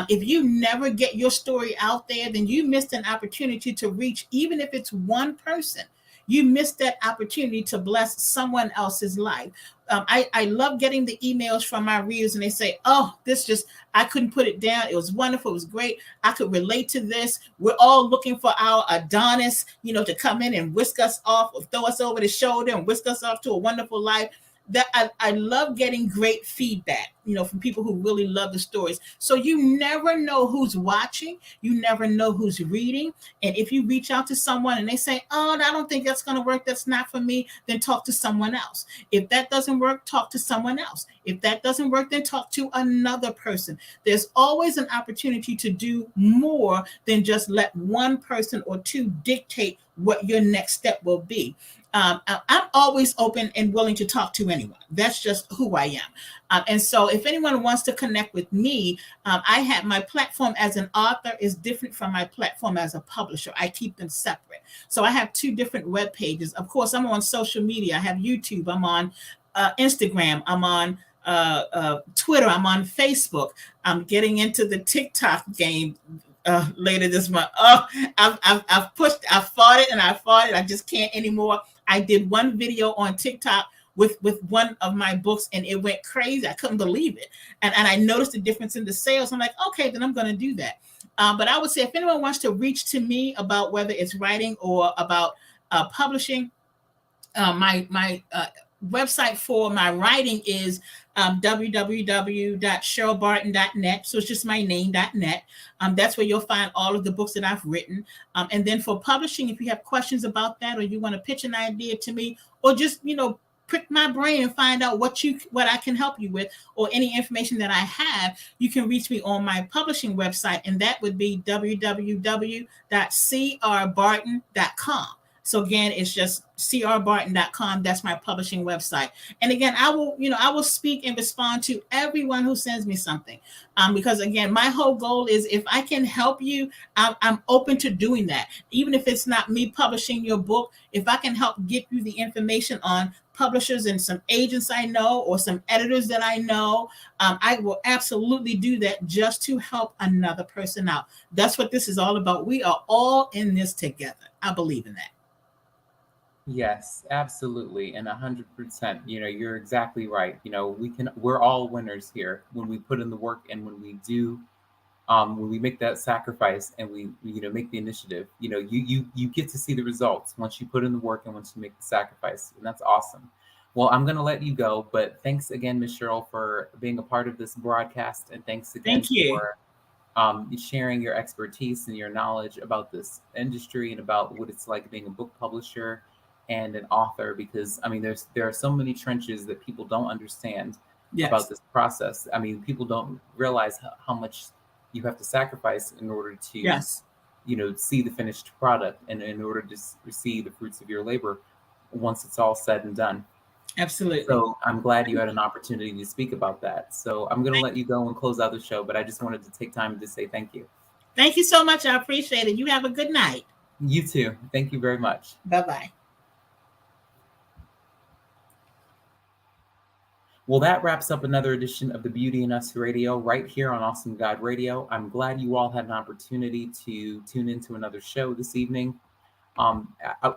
If you never get your story out there, then you missed an opportunity to reach, even if it's one person. You missed that opportunity to bless someone else's life. I love getting the emails from my readers, and they say, "Oh, this just, I couldn't put it down. It was wonderful. It was great. I could relate to this. We're all looking for our Adonis, to come in and whisk us off or throw us over the shoulder and whisk us off to a wonderful life." That I love getting great feedback, from people who really love the stories. So you never know who's watching, you never know who's reading. And if you reach out to someone and they say, "Oh, I don't think that's going to work, that's not for me," then talk to someone else. If that doesn't work, talk to someone else. If that doesn't work, then talk to another person. There's always an opportunity to do more than just let one person or two dictate what your next step will be. I'm always open and willing to talk to anyone. That's just who I am. And so, if anyone wants to connect with me, I have my platform as an author is different from my platform as a publisher. I keep them separate. So, I have two different web pages. Of course, I'm on social media. I have YouTube. I'm on Instagram. I'm on Twitter. I'm on Facebook. I'm getting into the TikTok game later this month. Oh, I've pushed, I've fought it and I fought it. I just can't anymore. I did one video on TikTok with one of my books, and it went crazy. I couldn't believe it. And I noticed the difference in the sales. I'm like, okay, then I'm going to do that. But I would say if anyone wants to reach to me about whether it's writing or about publishing, my website for my writing is www.cherylbarton.net. So it's just my name.net. That's where you'll find all of the books that I've written. And then for publishing, if you have questions about that, or you want to pitch an idea to me, or just, prick my brain and find out what I can help you with, or any information that I have, you can reach me on my publishing website, and that would be www.crbarton.com. So again, it's just crbarton.com. That's my publishing website. And again, I will speak and respond to everyone who sends me something. Because again, my whole goal is, if I can help you, I'm open to doing that. Even if it's not me publishing your book, if I can help get you the information on publishers and some agents I know, or some editors that I know, I will absolutely do that, just to help another person out. That's what this is all about. We are all in this together. I believe in that. Yes, absolutely, and 100%. You're exactly right. We're all winners here when we put in the work, and when we make that sacrifice, and we make the initiative. You get to see the results once you put in the work and once you make the sacrifice, and that's awesome. Well, I'm gonna let you go, but thanks again, Miss Cheryl, for being a part of this broadcast, and thanks again Thank you. for sharing your expertise and your knowledge about this industry and about what it's like being a book publisher and an author. Because I mean, there are so many trenches that people don't understand about Yes. this process. I mean, people don't realize how much you have to sacrifice in order to, Yes. see the finished product, and in order to receive the fruits of your labor once it's all said and done. Absolutely. So I'm glad you had an opportunity to speak about that. So I'm going to let you go and close out the show, but I just wanted to take time to say thank you. Thank you so much. I appreciate it. You have a good night. You too. Thank you very much. Bye bye. Well, that wraps up another edition of the Beauty in Us Radio right here on Awesome God Radio. I'm glad you all had an opportunity to tune into another show this evening.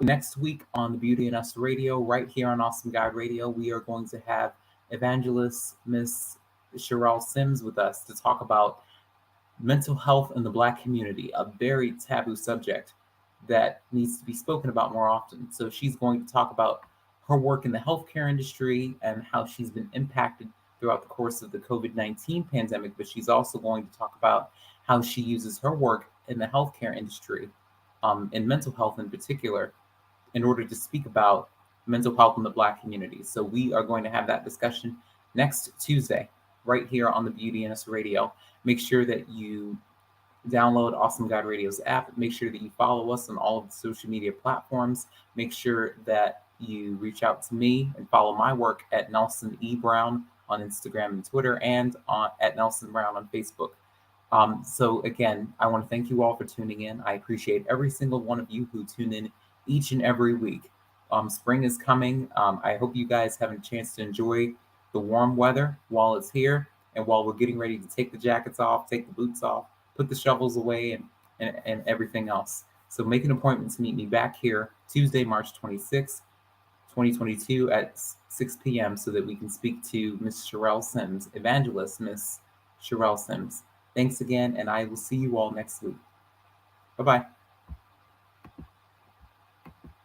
Next week on the Beauty in Us Radio, right here on Awesome God Radio, we are going to have evangelist Miss Sherelle Sims with us to talk about mental health in the Black community, a very taboo subject that needs to be spoken about more often. So she's going to talk about her work in the healthcare industry and how she's been impacted throughout the course of the COVID-19 pandemic, but she's also going to talk about how she uses her work in the healthcare industry, in mental health in particular, in order to speak about mental health in the Black community. So we are going to have that discussion next Tuesday, right here on the Beauty in Us Radio. Make sure that you download Awesome God Radio's app. Make sure that you follow us on all of the social media platforms. Make sure that you reach out to me and follow my work at Nelson E. Brown on Instagram and Twitter, and at Nelson Brown on Facebook. So again, I want to thank you all for tuning in. I appreciate every single one of you who tune in each and every week. Spring is coming. I hope you guys have a chance to enjoy the warm weather while it's here, and while we're getting ready to take the jackets off, take the boots off, put the shovels away, and everything else. So make an appointment to meet me back here Tuesday, March 26th, 2022 at 6 p.m. so that we can speak to Miss Sherelle Sims, evangelist Miss Sherelle Sims. Thanks again, and I will see you all next week. Bye bye.